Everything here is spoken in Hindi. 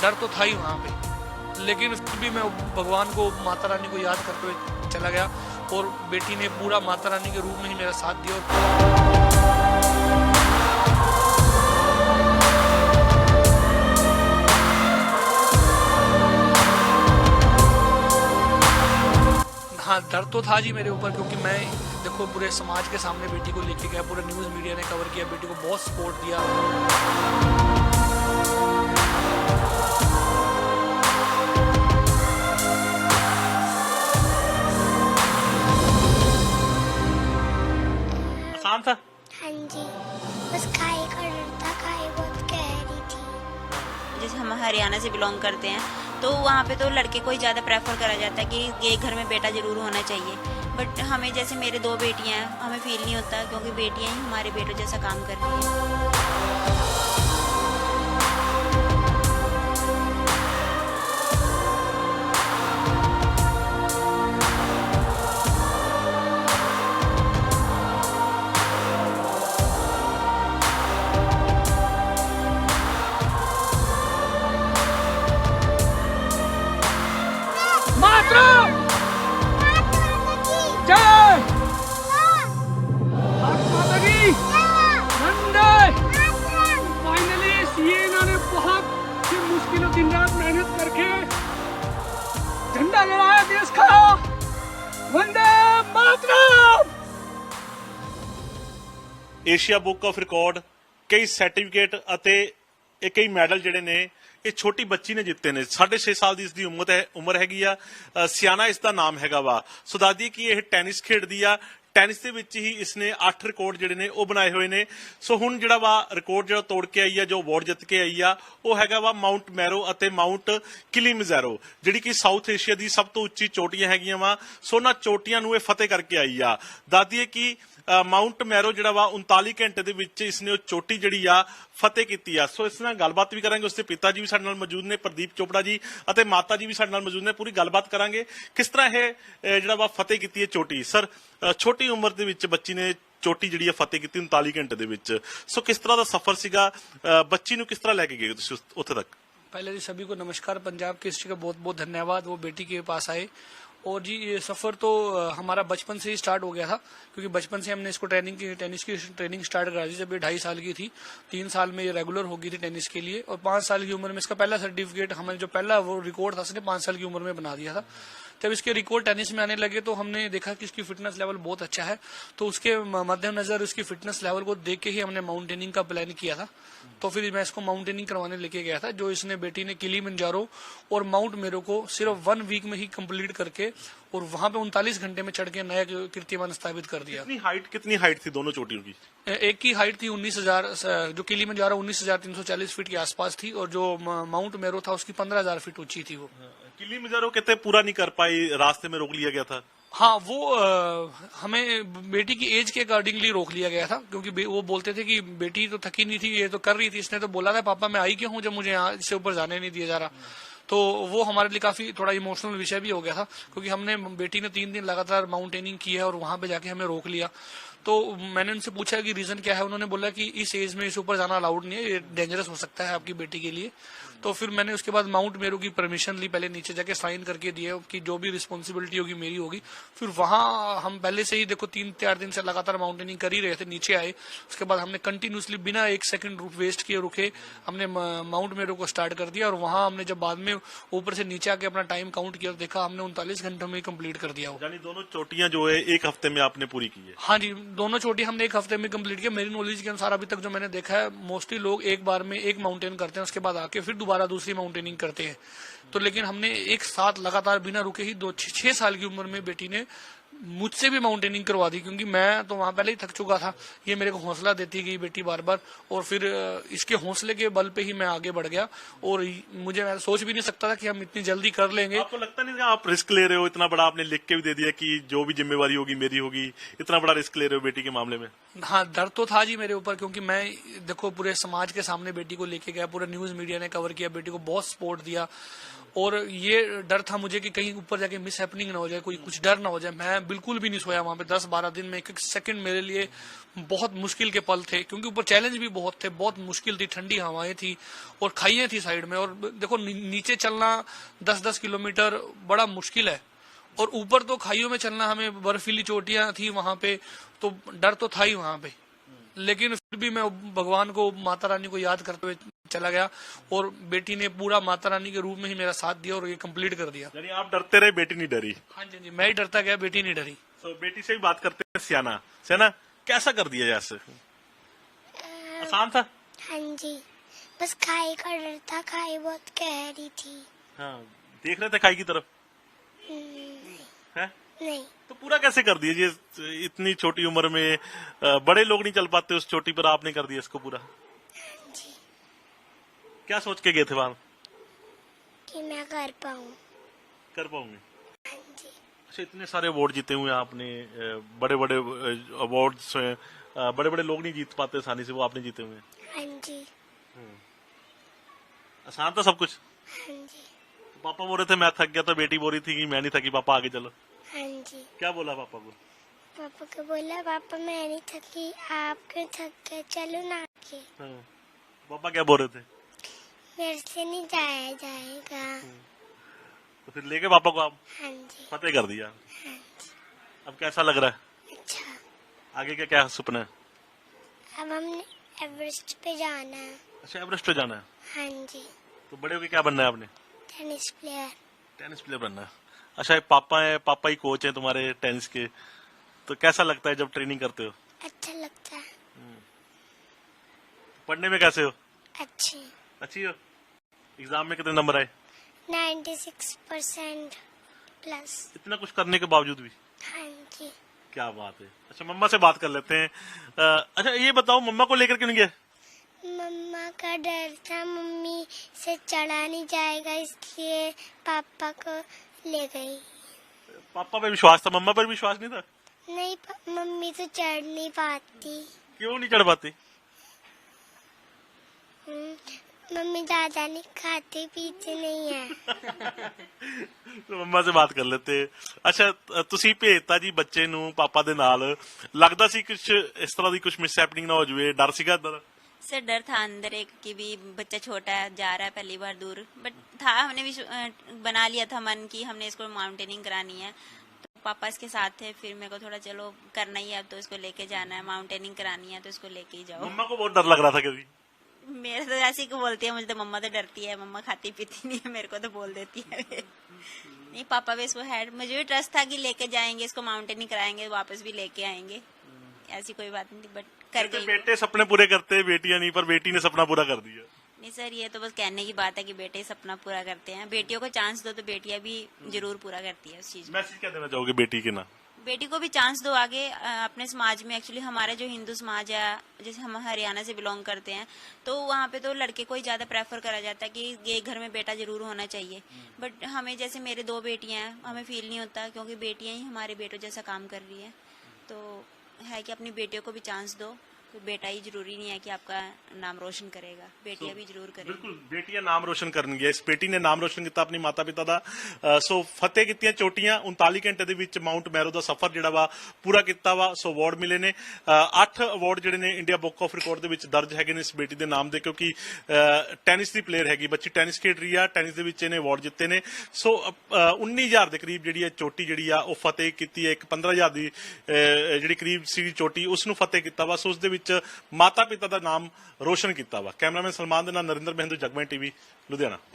डर तो था ही वहाँ पे, लेकिन फिर भी मैं भगवान को, माता रानी को याद करते हुए चला गया और बेटी ने पूरा माता रानी के रूप में ही मेरा साथ दिया। हाँ, डर तो था जी मेरे ऊपर, क्योंकि मैं देखो पूरे समाज के सामने बेटी को लेके गया, पूरे न्यूज़ मीडिया ने कवर किया, बेटी को बहुत सपोर्ट दिया। आसान था? हाँ जी, बस खाई का डर था, खाई बहुत गहरी थी। जैसे हम हरियाणा से बिलोंग करते हैं तो वहाँ पे तो लड़के को ही ज़्यादा प्रेफर करा जाता है कि ये घर में बेटा ज़रूर होना चाहिए, बट हमें जैसे मेरे 2 बेटियाँ हैं, हमें फील नहीं होता क्योंकि बेटियाँ ही हमारे बेटों जैसा काम कर रही हैं। फाइनली सीएना ने बहुत ही मुश्किलों दिन रात मेहनत करके झंडा लहराया देश का। Vande Mataram. Asia book of record ਕਈ ਸਰਟੀਫਿਕੇਟ ਅਤੇ ਇਹ ਕਈ ਮੈਡਲ ਜਿਹੜੇ ਨੇ ਇਹ ਛੋਟੀ ਬੱਚੀ ਨੇ ਜਿੱਤੇ ਨੇ। 6.5 ਸਾਲ ਦੀ ਇਸ ਦੀ ਉਮਰ ਹੈਗੀ ਆ। ਸਿਆਨਾ ਇਸ ਦਾ ਨਾਮ ਹੈਗਾ ਵਾ। ਸੋ ਦੱਸਦੀ ਕਿ ਇਹ ਟੈਨਿਸ ਖੇਡਦੀ ਆ। ਟੈਨਿਸ ਦੇ ਵਿੱਚ ਹੀ ਇਸਨੇ 8 ਰਿਕਾਰਡ ਜਿਹੜੇ ਨੇ ਉਹ ਬਣਾਏ ਹੋਏ ਨੇ। ਸੋ ਹੁਣ ਜਿਹੜਾ ਵਾ ਰਿਕਾਰਡ ਜਿਹੜਾ ਤੋੜ ਕੇ ਆਈ ਆ, ਜੋ ਅਵਾਰਡ ਜਿੱਤ ਕੇ ਆਈ ਆ, ਉਹ ਹੈਗਾ ਵਾ ਮਾਊਂਟ ਮੈਰੋ ਅਤੇ ਮਾਊਂਟ ਕਿਲੀਮੰਜਾਰੋ, ਜਿਹੜੀ ਕਿ ਸਾਊਥ ਏਸ਼ੀਆ ਦੀ ਸਭ ਤੋਂ ਉੱਚੀ ਚੋਟੀਆਂ ਹੈਗੀਆਂ ਵਾ। ਸੋ ਉਹਨਾਂ ਚੋਟੀਆਂ ਨੂੰ ਇਹ ਫਤਿਹ ਕਰਕੇ ਆਈ ਆ। ਦੱਸਦੀ ਕਿ ਮਾਊਂਟ ਮੈਰੋ ਜਿਹੜਾ ਵਾ 39 ਘੰਟੇ ਦੇ ਵਿੱਚ ਇਸਨੇ ਉਹ ਚੋਟੀ ਜਿਹੜੀ ਆ ਫਤਿਹ ਕੀਤੀ ਆ। ਸੋ ਇਸ ਨਾਲ ਗੱਲਬਾਤ ਵੀ ਕਰਾਂਗੇ। ਉਸਦੇ ਪਿਤਾ ਜੀ ਵੀ ਸਾਡੇ ਨਾਲ ਮੌਜੂਦ ਨੇ, ਪ੍ਰਦੀਪ ਚੋਪੜਾ ਜੀ, ਅਤੇ ਮਾਤਾ ਜੀ ਵੀ ਸਾਡੇ ਨਾਲ ਮੌਜੂਦ ਨੇ। ਪੂਰੀ ਗੱਲਬਾਤ ਕਰਾਂਗੇ ਕਿਸ ਤਰ੍ਹਾਂ ਇਹ ਜਿਹੜਾ ਵਾ ਫਤਿਹ ਕੀਤੀ ਹੈ ਚੋਟੀ। ਸਰ, ਛੋਟੀ ਉਮਰ ਦੇ ਵਿੱਚ ਬੱਚੀ ਨੇ ਚੋਟੀ ਜਿਹੜੀ ਆ ਫਤਿਹ ਕੀਤੀ 39 ਘੰਟੇ ਦੇ ਵਿੱਚ। ਸੋ ਕਿਸ ਤਰ੍ਹਾਂ ਦਾ ਸਫ਼ਰ ਸੀਗਾ, ਬੱਚੀ ਨੂੰ ਕਿਸ ਤਰ੍ਹਾਂ ਲੈ ਕੇ ਗਏ ਤੁਸੀਂ ਉੱਥੇ तक? पहले जी सभी को नमस्कार। पंजाब केसरी का बहुत बहुत धन्यवाद, वो बेटी के पास आए। और जी ये सफर तो हमारा बचपन से ही स्टार्ट हो गया था, क्योंकि बचपन से हमने इसको टेनिस की ट्रेनिंग स्टार्ट करा दी। जब ये 2.5 साल की थी, 3 साल में ये रेगुलर हो गई थी टेनिस के लिए, और 5 साल की उम्र में इसका पहला सर्टिफिकेट, हमें जो पहला वो रिकॉर्ड था उसने 5 साल की उम्र में बना दिया था। जब इसके रिकॉर्ड टेनिस में आने लगे तो हमने देखा कि इसकी फिटनेस लेवल बहुत अच्छा है, तो उसके मद्देनजर उसकी फिटनेस लेवल को देख के ही हमने माउंटेनिंग का प्लान किया था। तो फिर मैं इसको माउंटेनिंग करवाने लेके गया था, जो इसने बेटी ने किलीमंजारो और माउंट मेरो को सिर्फ 1 वीक में ही कंप्लीट करके और वहां पे 39 घंटे में चढ़ के नया कीर्तिमान स्थापित कर दिया। कितनी हाइट थी दोनों चोटियों की? एक की हाइट थी 19,000, जो किलीमंजारो 19,340 फीट के आसपास थी, और जो माउंट मेरो था उसकी 15,000 फीट ऊंची थी। वो किलीमंजारो कहते पूरा नहीं कर पाई, रास्ते में रोक लिया गया था। हाँ, वो हमें बेटी की एज के अकॉर्डिंगली रोक लिया गया था, क्योंकि वो बोलते थे कि बेटी तो थकी नहीं थी, ये तो कर रही थी। इसने तो बोला था पापा मैं आई क्यों हूँ जब मुझे यहाँ इससे ऊपर जाने नहीं दिया जा रहा। तो वो हमारे लिए काफी थोड़ा इमोशनल विषय भी हो गया था, क्योंकि हमने बेटी ने 3 दिन लगातार माउंटेनिंग की है और वहां पे जाके हमें रोक लिया। तो मैंने उनसे पूछा कि रीजन क्या है, उन्होंने बोला कि इस एज में इस ऊपर जाना अलाउड नहीं है, ये डेंजरस हो सकता है आपकी बेटी के लिए। तो फिर मैंने उसके बाद माउंट मेरो की परमिशन ली, पहले नीचे जाके साइन करके दिए कि जो भी रिस्पॉन्सिबिलिटी होगी मेरी होगी। फिर वहां हम पहले से ही देखो 3-4 दिन से लगातार माउंटेनिंग कर ही रहे थे। नीचे आए, उसके बाद हमने कंटिन्यूसली बिना 1 सेकंड वेस्ट किए रुके हमने माउंट मेरो को स्टार्ट कर दिया। और वहां हमने जब बाद में ऊपर से नीचे आके अपना टाइम काउंट किया, देखा हमने 39 घंटों में कंप्लीट कर दिया। यानी दोनों चोटियां जो है 1 हफ्ते में आपने पूरी की है? हाँ जी, दोनों चोटी हमने 1 हफ्ते में कंप्लीट किया। मेरी नॉलेज के अनुसार अभी तक जो मैंने देखा है, मोस्टली लोग एक बार में एक माउंटेन करते हैं, उसके बाद आके फिर दोबारा दूसरी माउंटेनिंग करते हैं। तो लेकिन हमने एक साथ लगातार बिना रुके ही 6 साल की उम्र में बेटी ने मुझसे भी माउंटेनिंग करवा दी, क्योंकि मैं तो वहां पहले ही थक चुका था। ये मेरे को हौसला देती गई बेटी बार बार, और फिर इसके हौसले के बल पे ही मैं आगे बढ़ गया। और मुझे मैं सोच भी नहीं सकता था कि हम इतनी जल्दी कर लेंगे। आपको लगता नहीं आप रिस्क ले रहे हो इतना बड़ा? आपने लिख के भी दे दिया कि जो भी जिम्मेवारी होगी मेरी होगी, इतना बड़ा रिस्क ले रहे हो बेटी के मामले में? हाँ, डर तो था जी मेरे ऊपर, क्योंकि मैं देखो पूरे समाज के सामने बेटी को लेके गया, पूरे न्यूज मीडिया ने कवर किया, बेटी को बहुत सपोर्ट दिया। और ये डर था मुझे कि कहीं ऊपर जाके मिस हैपनिंग ना हो जाए, कोई कुछ डर ना हो जाए। मैं बिल्कुल भी नहीं सोया वहां पे। 10-12 दिन में एक एक सेकंड मेरे लिए बहुत मुश्किल के पल थे, क्योंकि ऊपर चैलेंज भी बहुत थे, बहुत मुश्किल थी, ठंडी हवाएं थी और खाइयां थी साइड में। और देखो नीचे चलना 10-10 किलोमीटर बड़ा मुश्किल है, और ऊपर तो खाइयों में चलना, हमें बर्फीली चोटियां थी वहां पे, तो डर तो था ही वहां पे। लेकिन फिर भी मैं भगवान को, माता रानी को याद करते हुए चला गया, और बेटी ने पूरा माता रानी के रूप में ही मेरा साथ दिया और ये कंप्लीट कर दिया। यानी आप डरते रहे, बेटी नहीं डरी। हाँ जी जी, मैं ही डरता गया, बेटी नहीं डरी। तो बेटी से भी बात करते हैं। सियाना, सियाना कैसा कर दिया जैसे? आसान था? हाँ जी, बस खाई का डर था, खाई बहुत गहरी थी। हाँ, देख रहे थे खाई की तरफ? नहीं है? नहीं, तो पूरा कैसे कर दिया ये? इतनी छोटी उम्र में बड़े लोग नहीं चल पाते उस चोटी पर, आपने कर दिया इसको पूरा। हाँ जी, क्या सोच के गए थे वहां? कि मैं कर पाऊँ। कर पाऊंगे? हाँ जी, अच्छा, इतने सारे अवार्ड जीते हुए आपने, बड़े बड़े अवार्ड्स, बड़े बड़े लोग नहीं जीत पाते आसानी से, वो आपने जीते हुए। हाँ जी, आसान था सब कुछ? हाँ जी, पापा बोल रहे थे मैं थक गया, तो बेटी बोल रही थी कि मैं नहीं थकी, पापा आगे चलो। हाँ जी। क्या बोला पापा को? पापा को बोला, पापा मैं नहीं थकी, आप क्यों थक गए, चलो ना आगे। हाँ। पापा क्या बोल रहे थे? मेरे से नहीं जाया जाएगा। तो फिर लेके पापा को आप हाँ जी, फतेह कर दिया। हाँ जी, अब कैसा लग रहा है? अच्छा। आगे का क्या सपना है? अब हमने एवरेस्ट पे जाना है। अच्छा, एवरेस्ट पे जाना है। हाँ जी, तो बड़े होके क्या बनना है आपने? Tennis player. टेनिस प्लेयर बनना है। अच्छा, एक पापा है, पापा ही कोच है तुम्हारे टेनिस के, तो कैसा लगता है जब ट्रेनिंग करते हो? अच्छा लगता है। पढ़ने में कैसे हो? अच्छी। अच्छी हो? एग्जाम में कितने नंबर आए? 96% प्लस। इतना कुछ करने के बावजूद भी? हाँ जी, क्या बात है। अच्छा, मम्मा से बात कर लेते हैं। अच्छा, ये बताओ मम्मा को लेकर क्यों नहीं गए? मम्मा का डर था, मम्मी से चढ़ा नहीं जाएगा, इसलिए पापा को ले गई। पापा पे विश्वास था, मम्मा पर विश्वास नहीं था? नहीं, मम्मी तो चढ़ नहीं पाती। क्यों नहीं चढ़ पाती? मम्मी ज्यादा नहीं खाती पीती नहीं है। तो मम्मा से बात कर लेते। अच्छा, ਤੁਸੀਂ ਭੇਜਤਾ ਜੀ ਬੱਚੇ ਨੂੰ ਪਾਪਾ ਦੇ ਨਾਲ, ਲੱਗਦਾ ਸੀ ਕੁਝ ਇਸ ਤਰ੍ਹਾਂ ਦੀ ਕੁਝ ਮਿਸਹੈਪਨਿੰਗ ਨਾ ਹੋ ਜਾਵੇ, ਡਰ ਸੀਗਾ ਅੰਦਰ? सर डर था अंदर एक कि भी बच्चा छोटा है, जा रहा है पहली बार दूर, बट था, हमने भी बना लिया था मन की हमने इसको माउंटेनिंग करानी है, तो पापा इसके साथ थे। फिर मेरे को थोड़ा चलो करना ही है, अब तो इसको लेके जाना है, माउंटेनिंग करानी है, तो इसको लेके ही जाओ। मम्मा को बहुत डर लग रहा था कभी? मेरे तो ऐसे ही बोलती है, मुझे तो मम्मा तो डरती है, मम्मा खाती पीती नहीं है, मेरे को तो बोल देती है। नहीं, पापा भी इसको है, मुझे भी ट्रस्ट था कि लेके जाएंगे इसको, माउंटेनिंग कराएंगे, वापस भी लेके आएंगे, ऐसी कोई बात नहीं थी, बट कर कहते गई। बेटे सपने पूरे करते हैं, बेटियां नहीं, पर बेटी ने सपना पूरा कर दिया। नहीं सर, ये तो बस कहने की बात है कि बेटे सपना पूरा करते हैं, बेटियों को चांस दो तो बेटियां भी जरूर पूरा करती है उस चीज में। मैसेज क्या देना चाहोगे बेटी के ना? बेटी को भी चांस दो आगे अपने समाज में। एक्चुअली हमारे जो हिंदू समाज है, जैसे हम हरियाणा से बिलोंग करते हैं, तो वहाँ पे तो लड़के को ही ज्यादा प्रेफर करा जाता है कि ये घर में बेटा जरूर होना चाहिए। बट हमें, जैसे मेरे 2 बेटियां हैं, हमें फील नहीं होता, क्योंकि बेटियां ही हमारे बेटों जैसा काम कर रही है, तो है कि अपनी बेटियों को भी चांस दो। तो बेटा ही जरूरी नहीं है कि आपका नाम रोशन करेगा, बेटियां भी जरूर करेंगी। ਬਿਲਕੁਲ, ਬੇਟੀਆਂ ਨਾਮ ਰੋਸ਼ਨ ਕਰਨਗੀਆਂ। ਇਸ ਬੇਟੀ ਨੇ ਨਾਮ ਰੋਸ਼ਨ ਕੀਤਾ ਆਪਣੇ ਮਾਤਾ ਪਿਤਾ ਦਾ। ਸੋ ਫਤਿਹ ਕੀਤੀਆਂ ਚੋਟੀਆਂ। 39 ਘੰਟੇ ਦੇ ਵਿੱਚ ਮਾਊਂਟ ਮੈਰੋ ਦਾ ਸਫ਼ਰ ਜਿਹੜਾ ਵਾ ਪੂਰਾ ਕੀਤਾ ਵਾ। ਸੋ ਅਵਾਰਡ ਮਿਲੇ ਨੇ, 8 ਅਵਾਰਡ ਜਿਹੜੇ ਨੇ ਇੰਡੀਆ ਬੁੱਕ ਆਫ ਰਿਕਾਰਡ ਦੇ ਵਿੱਚ ਦਰਜ ਹੈਗੇ ਨੇ ਇਸ ਬੇਟੀ ਦੇ ਨਾਮ ਦੇ, ਕਿਉਂਕਿ ਟੈਨਿਸ ਦੀ ਪਲੇਅਰ ਹੈਗੀ ਬੱਚੀ, ਟੈਨਿਸ ਖੇਡ ਰਹੀ ਆ, ਟੈਨਿਸ ਦੇ ਵਿੱਚ ਇਹਨੇ ਅਵਾਰਡ ਜਿੱਤੇ ਨੇ। ਸੋ 19,000 ਦੇ ਕਰੀਬ ਜਿਹੜੀ ਹੈ ਚੋਟੀ ਜਿਹੜੀ ਆ ਉਹ ਫਤਿਹ ਕੀਤੀ ਹੈ। ਇੱਕ 15,000 ਦੀ ਜਿਹੜੀ ਕਰੀਬ ਸੀ ਚੋਟੀ, ਉਸ ਨੂੰ ਫਤਿਹ ਕੀਤਾ ਵਾ। ਸੋ ਉਸ ਦੇ ਵਿੱਚ ਮਾਤਾ ਪਿਤਾ ਦਾ ਨਾਮ ਰੋਸ਼ਨ ਕੀਤਾ ਵਾ। ਕੈਮਰਾਮੈਨ ਸਲਮਾਨ ਦੇ ਨਾਲ ਨਰਿੰਦਰ ਮਹਿੰਦੂ, ਜਗਮੈਨ ਟੀਵੀ, ਲੁਧਿਆਣਾ।